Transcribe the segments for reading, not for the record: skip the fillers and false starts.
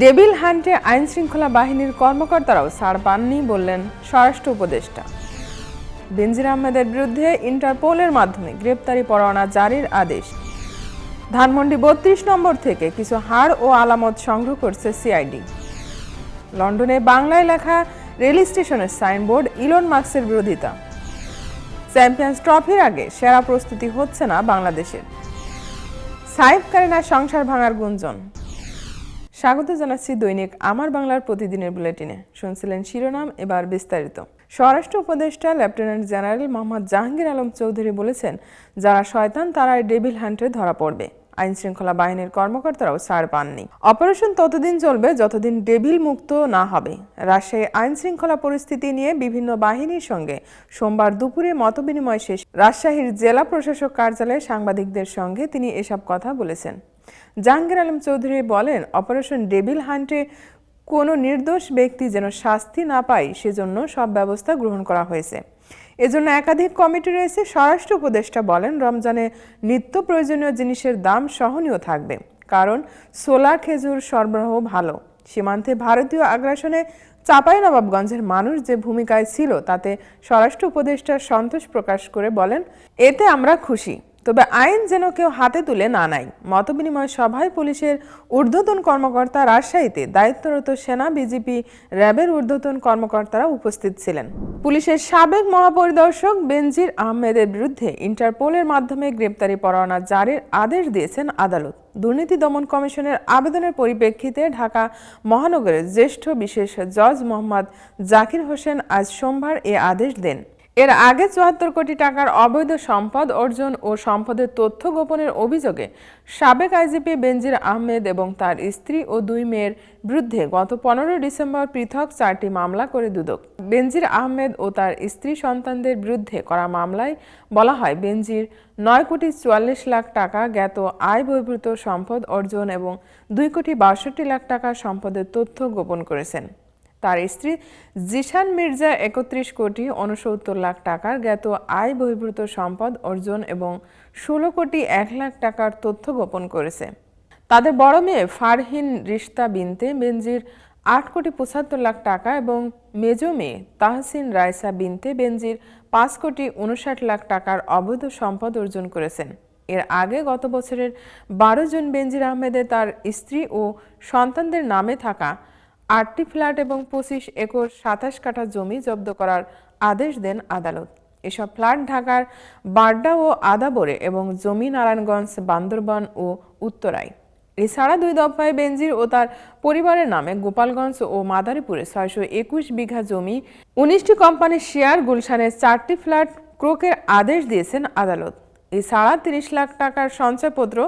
Devil হান্টে আইনশৃঙ্খলা বাহিনীর কর্মকর্তারাও ছাড় পাননি বললেন স্বরাষ্ট্র উপদেষ্টা। বেনজির আহমেদের বিরুদ্ধে ইন্টারপোলের মাধ্যমে গ্রেপ্তারি পরোয়ানা জারির আদেশ। ধানমন্ডি ৩২ নম্বর থেকে কিছু হাড় ও আলামত সংগ্রহ করছে সিআইডি। লন্ডনে বাংলায় লেখা রেল স্টেশনের সাইনবোর্ড ইলন মাস্কের বিরোধিতা। চ্যাম্পিয়ন্স ট্রফির আগে সেরা প্রস্তুতি হচ্ছে না বাংলাদেশের। সাইফ কারিনার সংসার ভাঙার গুঞ্জন। স্বাগত জানাচ্ছি দৈনিক আমার বাংলার প্রতিদিনের বুলেটিনে। শুনছিলেন শিরোনাম, এবার বিস্তারিত। স্বরাষ্ট্র উপদেষ্টা লেফটেন্যান্ট জেনারেল মোহাম্মদ জাহাঙ্গীর আলম চৌধুরী বলেছেন, যারা শয়তান তারাই ডেভিল হান্টে ধরা পড়বে। আইনশৃঙ্খলা বাহিনীর কর্মকর্তারাও ছাড় পাননি। অপারেশন ততদিন চলবে যতদিন ডেভিল মুক্ত না হবে। রাজশাহী আইনশৃঙ্খলা পরিস্থিতি নিয়ে বিভিন্ন বাহিনীর সঙ্গে সোমবার দুপুরে মতবিনিময় শেষে রাজশাহীর জেলা প্রশাসক কার্যালয়ে সাংবাদিকদের সঙ্গে তিনি এসব কথা বলেছেন। জাহাঙ্গীর আলম চৌধুরী বলেন, অপারেশন ডেভিল হান্টে কোনো নির্দোষ ব্যক্তি যেন শাস্তি না পায় সেজন্য সব ব্যবস্থা গ্রহণ করা হয়েছে। এজন্য একাধিক কমিটি রয়েছে। স্বরাষ্ট্র উপদেষ্টা বলেন, রমজানে নিত্য প্রয়োজনীয় জিনিসের দাম সহনীয় থাকবে, কারণ ছোলা খেজুর সরবরাহ ভালো। সীমান্তে ভারতীয় আগ্রাসনে চাঁপাইনবাবগঞ্জের মানুষ যে ভূমিকায় ছিল তাতে স্বরাষ্ট্র উপদেষ্টা সন্তোষ প্রকাশ করে বলেন, এতে আমরা খুশি, তবে আইন যেন কেউ হাতে তুলে না নেয়। মতবিনিময় সভায় পুলিশের ঊর্ধ্বতন কর্মকর্তা, রাজশাহীতে দায়িত্বরত সেনা, বিজিপি, র্যাবের ঊর্ধ্বতন কর্মকর্তারা উপস্থিত ছিলেন। পুলিশের সাবেক মহাপরিদর্শক বেনজির আহমেদের বিরুদ্ধে ইন্টারপোলের মাধ্যমে গ্রেপ্তারি পরোয়ানা জারির আদেশ দিয়েছেন আদালত। দুর্নীতি দমন কমিশনের আবেদনের পরিপ্রেক্ষিতে ঢাকা মহানগরের জ্যেষ্ঠ বিশেষ জজ মোহাম্মদ জাকির হোসেন আজ সোমবার এ আদেশ দেন। এর আগে ৭৪ কোটি টাকার অবৈধ সম্পদ অর্জন ও সম্পদের তথ্য গোপনের অভিযোগে সাবেক আইজিপি বেনজির আহমেদ এবং তার স্ত্রী ও ২ মেয়ের বিরুদ্ধে গত ১৫ ডিসেম্বর পৃথক ৪টি মামলা করে দুদক। বেনজির আহমেদ ও তার স্ত্রী সন্তানদের বিরুদ্ধে করা মামলায় বলা হয়, বেনজির ৯,৪৪,০০,০০০ টাকা জ্ঞাত আয় বহির্ভূত সম্পদ অর্জন এবং ২,৬২,০০,০০০ টাকা সম্পদের তথ্য গোপন করেছেন। তার স্ত্রী জিশান মির্জা ৩১,৬৯,০০,০০০ টাকার জ্ঞাত আয় বহির্ভূত সম্পদ অর্জন এবং ১৬,০১,০০,০০০ টাকার তথ্য গোপন করেছে। তাদের বড় মেয়ে ফারহিন রিশতা বিনতে বেনজির ৮,৭৫,০০,০০০ টাকা এবং মেজ মেয়ে তাহসিন রাইসা বিনতে বেনজির ৫,৫৯,০০,০০০ টাকার অবৈধ সম্পদ অর্জন করেছেন। এর আগে গত বছরের ১২ জুন বেনজির আহমেদের তার স্ত্রী ও সন্তানদের নামে থাকা ৮টি ফ্ল্যাট এবং ২৫ একর ২৭ কাঠা জমি জব্দ করার আদেশ দেন আদালত। এসব ফ্ল্যাট ঢাকার বাড্ডা ও আদাবরে এবং জমি নারায়ণগঞ্জ, বান্দরবান ও উত্তরায়। এছাড়া ২ দফায় বেনজির ও তার পরিবারের নামে গোপালগঞ্জ ও মাদারীপুরে ৬২১ বিঘা জমি, ১৯টি কোম্পানির শেয়ার, গুলশানের ৪টি ফ্ল্যাট ক্রোকের আদেশ দিয়েছেন আদালত। এছাড়া ৩০ লাখ টাকার সঞ্চয়পত্র,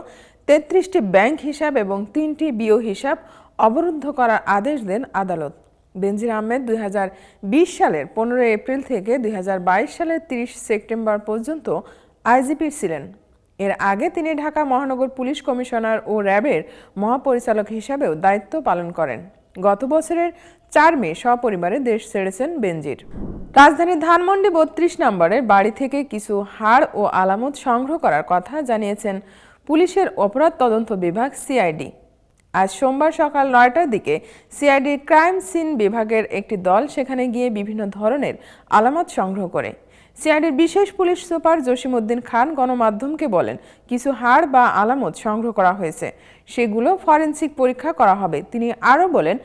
৩৩টি ব্যাংক হিসাব এবং ৩টি বিও হিসাব অবরুদ্ধ করার আদেশ দেন আদালত। বেনজির আহমেদ ২০২০ সালের ১৫ এপ্রিল থেকে ২০২২ সালের ৩০ সেপ্টেম্বর পর্যন্ত আইজিপি ছিলেন। এর আগে তিনি ঢাকা মহানগর পুলিশ কমিশনার ও র্যাবের মহাপরিচালক হিসাবেও দায়িত্ব পালন করেন। গত বছরের ৪ মে সপরিবারে দেশ ছেড়েছেন বেনজির। রাজধানীর ধানমন্ডি ৩২ নম্বরের বাড়ি থেকে কিছু হাড় ও আলামত সংগ্রহ করার কথা জানিয়েছেন পুলিশের অপরাধ তদন্ত বিভাগ সিআইডি। আজ সোমবার সকাল ৯টার দিকে সিআইডির ক্রাইম সিন বিভাগের একটি দল সেখানে গিয়ে বিভিন্ন ধরনের আলামত সংগ্রহ করে। সিআইডির বিশেষ পুলিশ সুপার জসিমউদ্দিন খান গণমাধ্যমকে বলেন, কিছু হাড় বা আলামত সংগ্রহ করা হয়েছে, সেগুলো ফরেনসিক পরীক্ষা করা হবে। তিনি আরও বলেন,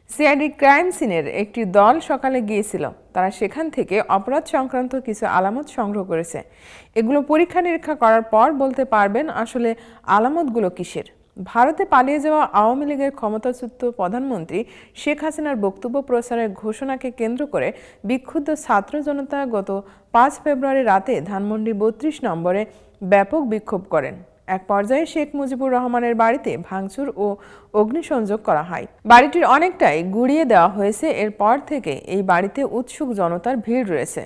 সিআইডি ক্রাইম সিনের একটি দল সকালে গিয়েছিল। তারা সেখান থেকে অপরাধ সংক্রান্ত কিছু আলামত সংগ্রহ করেছে। এগুলো পরীক্ষা নিরীক্ষা করার পর বলতে পারবেন আসলে আলামতগুলো কিসের। ভারতে পালিয়ে যাওয়া আওয়ামী লীগের ক্ষমতাচ্যুত প্রধানমন্ত্রী শেখ হাসিনার বক্তব্য প্রচারের ঘোষণাকে কেন্দ্র করে বিক্ষুব্ধ ছাত্র জনতা গত ৫ ফেব্রুয়ারি রাতে ধানমন্ডি ৩২ নম্বরে ব্যাপক বিক্ষোভ করেন। এক পর্যায়ে শেখ মুজিবুর রহমানের বাড়িতে ভাঙচুর ও অগ্নিসংযোগ করা হয়। বাড়িটির অনেকটাই গুঁড়িয়ে দেওয়া হয়েছে। এরপর থেকে এই বাড়িতে উৎসুক জনতার ভিড় রয়েছে।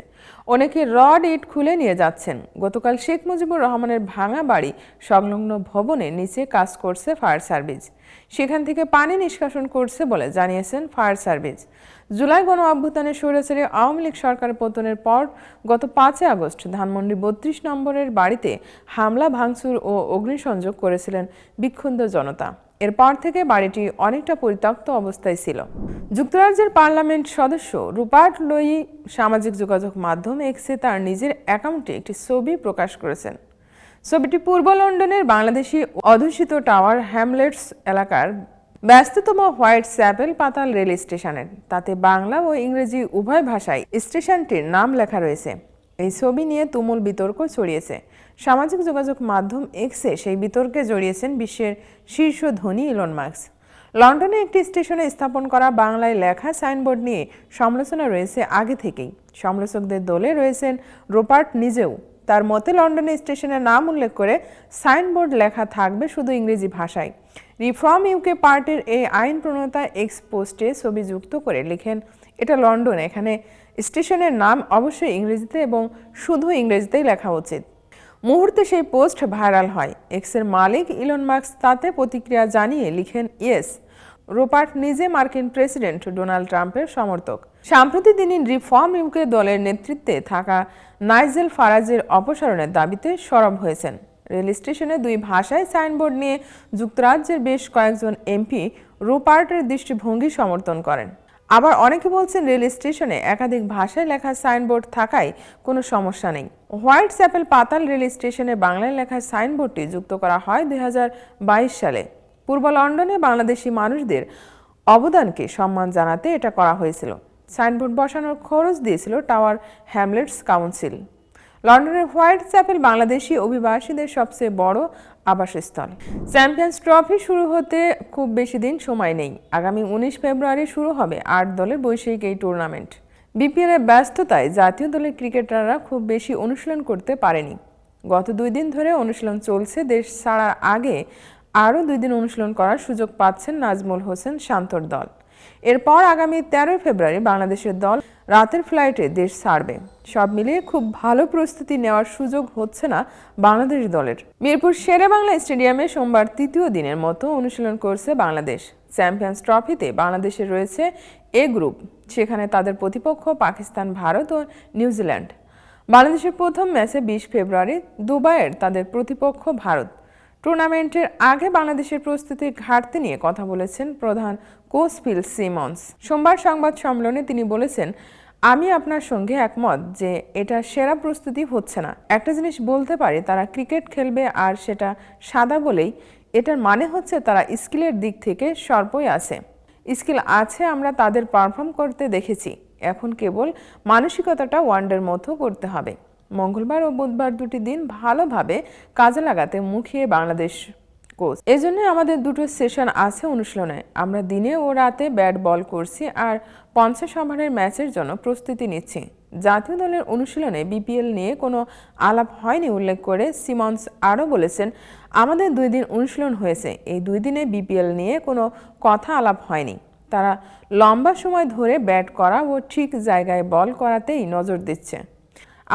অনেকে রড ইট খুলে নিয়ে যাচ্ছেন। গতকাল শেখ মুজিবুর রহমানের ভাঙা বাড়ি সংলগ্ন ভবনে নিচে কাজ করছে ফায়ার সার্ভিস। সেখান থেকে পানি নিষ্কাশন করছে বলে জানিয়েছেন ফায়ার সার্ভিস। জুলাই গণ অভ্যুত্থানে স্বৈরাচারী আওয়ামী লীগ সরকারের পতনের পর গত ৫ আগস্ট ধানমন্ডি ৩২ নম্বরের বাড়িতে হামলা, ভাঙচুর ও অগ্নিসংযোগ করেছিলেন বিক্ষুব্ধ জনতা। এরপর থেকে বাড়িটি অনেকটা পরিত্যক্ত অবস্থায় ছিল। যুক্তরাজ্যের পার্লামেন্ট সদস্য রুপার্ট লোয়ি সামাজিক যোগাযোগ মাধ্যম এক্সে তার নিজের অ্যাকাউন্টে একটি ছবি প্রকাশ করেছেন। ছবিটি পূর্ব লন্ডনের বাংলাদেশি অধ্যুষিত টাওয়ার হ্যামলেটস এলাকার ব্যস্ততম হোয়াইট চ্যাপেল পাতাল রেল স্টেশনের। তাতে বাংলা ও ইংরেজি উভয় ভাষায় স্টেশনটির নাম লেখা রয়েছে। এই ছবি নিয়ে তুমুল বিতর্ক ছড়িয়েছে। সামাজিক যোগাযোগ মাধ্যম এক্সে সেই বিতর্কে জড়িয়েছেন বিশ্বের শীর্ষ ধনী ইলন মাস্ক। লন্ডনে একটি স্টেশনে স্থাপন করা বাংলায় লেখা সাইনবোর্ড নিয়ে সমালোচনা রয়েছে আগে থেকেই। সমালোচকদের দলে রয়েছেন রুপার্ট নিজেও। তার মতে লন্ডনে স্টেশনের নাম উল্লেখ করে সাইনবোর্ড লেখা থাকবে শুধু ইংরেজি ভাষায়। রিফর্ম ইউকে পার্টির এই আইন প্রণেতা এক্স পোস্টে ছবি যুক্ত করে লিখেন, এটা লন্ডন, এখানে স্টেশনের নাম অবশ্যই ইংরেজিতে এবং শুধু ইংরেজিতেই লেখা উচিত। মুহূর্তে সেই পোস্ট ভাইরাল হয়। এক্সের মালিক ইলন মাস্ক তাতে প্রতিক্রিয়া জানিয়ে লিখেন, ইয়েস, রুপার্ট নিজে মার্কিন প্রেসিডেন্ট ডোনাল্ড ট্রাম্পের সমর্থক। সাম্প্রতিক দিনে রিফর্ম ইউকে দলের নেতৃত্বে থাকা নাইজেল ফারাজের অপসারণের দাবিতে সরব হয়েছেন। রেল স্টেশনে দুই ভাষায় সাইনবোর্ড নিয়ে যুক্তরাজ্যের বেশ কয়েকজন এমপি রুপার্টের দৃষ্টিভঙ্গি সমর্থন করেন। আবার অনেকে বলছেন রেল স্টেশনে একাধিক ভাষায় লেখা সাইনবোর্ড থাকায় কোনো সমস্যা নেই। হোয়াইট চ্যাপেল পাতাল রেল স্টেশনে বাংলায় লেখা সাইনবোর্ডটি যুক্ত করা হয় 2022 সালে। পূর্ব লন্ডনে বাংলাদেশি মানুষদের অবদানকে সম্মান জানাতে এটা করা হয়েছিল। সাইনবোর্ড বসানোর খরচ দিয়েছিল টাওয়ার হ্যামলেটস কাউন্সিল। লন্ডনের হোয়াইট চ্যাপেল বাংলাদেশি অভিবাসীদের সবচেয়ে বড় আবাসস্থল। চ্যাম্পিয়ন্স ট্রফি শুরু হতে খুব বেশি দিন সময় নেই। আগামী 19 ফেব্রুয়ারি শুরু হবে 8 দলের বৈশ্বিক এই টুর্নামেন্ট। বিপিএল এর ব্যস্ততায় জাতীয় দলের ক্রিকেটাররা খুব বেশি অনুশীলন করতে পারেনি। গত 2 দিন ধরে অনুশীলন চলছে। দেশ ছাড়ার আগে আরও 2 দিন অনুশীলন করার সুযোগ পাচ্ছেন নাজমুল হোসেন শান্তর দল। এরপর আগামী 13 ফেব্রুয়ারি বাংলাদেশের দল রাতের ফ্লাইটে দেশ ছাড়বে। সব মিলিয়ে খুব ভালো প্রস্তুতি নেওয়ার সুযোগ হচ্ছে না বাংলাদেশ দলের। মিরপুর শেরেবাংলা স্টেডিয়ামে সোমবার তৃতীয় দিনের মতো অনুশীলন করছে বাংলাদেশ। চ্যাম্পিয়ন্স ট্রফিতে বাংলাদেশের রয়েছে এ গ্রুপ। সেখানে তাদের প্রতিপক্ষ পাকিস্তান, ভারত ও নিউজিল্যান্ড। বাংলাদেশের প্রথম ম্যাচে 20 ফেব্রুয়ারি দুবাইয়ের তাদের প্রতিপক্ষ ভারত। টুর্নামেন্টের আগে বাংলাদেশের প্রস্তুতির ঘাটতি নিয়ে কথা বলেছেন প্রধান কোচ ফিল সিমন্স। সোমবার সংবাদ সম্মেলনে তিনি বলেছেন, আমি আপনার সঙ্গে একমত যে এটা সেরা প্রস্তুতি হচ্ছে না। একটা জিনিস বলতে পারি, তারা ক্রিকেট খেলবে আর সেটা সাদা বলেই এটার মানে হচ্ছে তারা স্কিলের দিক থেকে স্বল্পই আছে। স্কিল আছে, আমরা তাদের পারফর্ম করতে দেখেছি। এখন কেবল মানসিকতাটা ওয়ানডের মতো করতে হবে। মঙ্গলবার ও বুধবার 2টি দিন ভালোভাবে কাজে লাগাতে মুখিয়ে বাংলাদেশ কোচ। এজন্য আমাদের 2টো সেশন আছে অনুশীলনে। আমরা দিনে ও রাতে ব্যাট বল করছি আর 50 ওভারের ম্যাচের জন্য প্রস্তুতি নিচ্ছি। জাতীয় দলের অনুশীলনে বিপিএল নিয়ে কোনো আলাপ হয়নি উল্লেখ করে সিমন্স আরও বলেছেন, আমাদের 2 দিন অনুশীলন হয়েছে। এই 2 দিনে বিপিএল নিয়ে কোনো কথা আলাপ হয়নি। তারা লম্বা সময় ধরে ব্যাট করা ও ঠিক জায়গায় বল করাতেই নজর দিচ্ছে।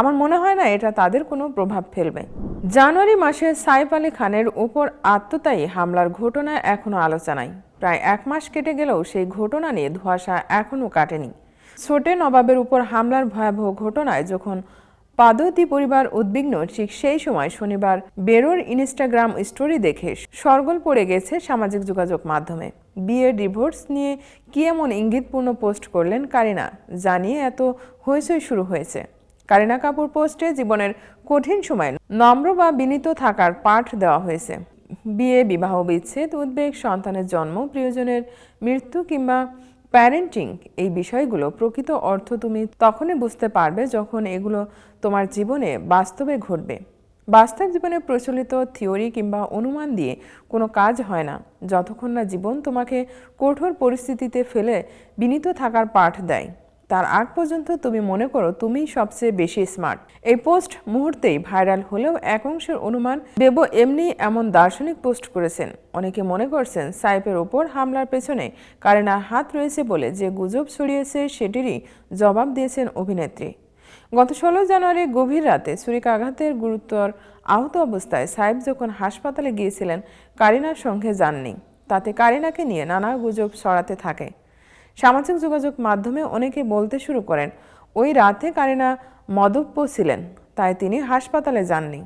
আমার মনে হয় না এটা তাদের কোনো প্রভাব ফেলবে। জানুয়ারি মাসে সাইফ আলী খানের উপর আত্মদায়ী হামলার ঘটনা এখনও আলোচনায়। প্রায় 1 মাস কেটে গেলেও সেই ঘটনা নিয়ে ধোঁয়াশা এখনও কাটেনি। ছোটে নবাবের উপর হামলার ভয়াবহ ঘটনায় যখন পাদৌতি পরিবার উদ্বিগ্ন, ঠিক সেই সময় শনিবার বেরোর ইনস্টাগ্রাম স্টোরি দেখে শরগোল পড়ে গেছে সামাজিক যোগাযোগ মাধ্যমে। বিয়ের ডিভোর্স নিয়ে কি এমন ইঙ্গিতপূর্ণ পোস্ট করলেন কারিনা, জানিয়ে এত হইচই শুরু হয়েছে। কারিনা কাপুর পোস্টে জীবনের কঠিন সময় নম্র বা বিনীত থাকার পাঠ দেওয়া হয়েছে। বিয়ে, বিবাহ বিচ্ছেদ, উদ্বেগ, সন্তানের জন্ম, প্রিয়জনের মৃত্যু কিংবা প্যারেন্টিং, এই বিষয়গুলো প্রকৃত অর্থ তুমি তখনই বুঝতে পারবে যখন এগুলো তোমার জীবনে বাস্তবে ঘটবে। বাস্তব জীবনে প্রচলিত থিওরি কিংবা অনুমান দিয়ে কোনো কাজ হয় না, যতক্ষণ না জীবন তোমাকে কঠোর পরিস্থিতিতে ফেলে বিনীত থাকার পাঠ দেয়। তার আগ পর্যন্ত তুমি মনে করো তুমিই সবচেয়ে বেশি স্মার্ট। এই পোস্ট মুহূর্তেই ভাইরাল হলেও এক অংশের অনুমান, বেবো এমনি এমন দার্শনিক পোস্ট করেছেন। অনেকে মনে করছেন সাইফের ওপর হামলার পেছনে কারিনার হাত রয়েছে বলে যে গুজব ছড়িয়েছে সেটিরই জবাব দিয়েছেন অভিনেত্রী। গত 16 জানুয়ারি গভীর রাতে ছুরিকাঘাতের গুরুতর আহত অবস্থায় সাইফ যখন হাসপাতালে গিয়েছিলেন, কারিনার সঙ্গে যাননি। তাতে কারিনাকে নিয়ে নানা গুজব ছড়াতে থাকে। সামাজিক যোগাযোগ মাধ্যমে অনেকে বলতে শুরু করেন ওই রাতে কারিনা মদ্যপ ছিলেন, তাই তিনি হাসপাতালে যাননি।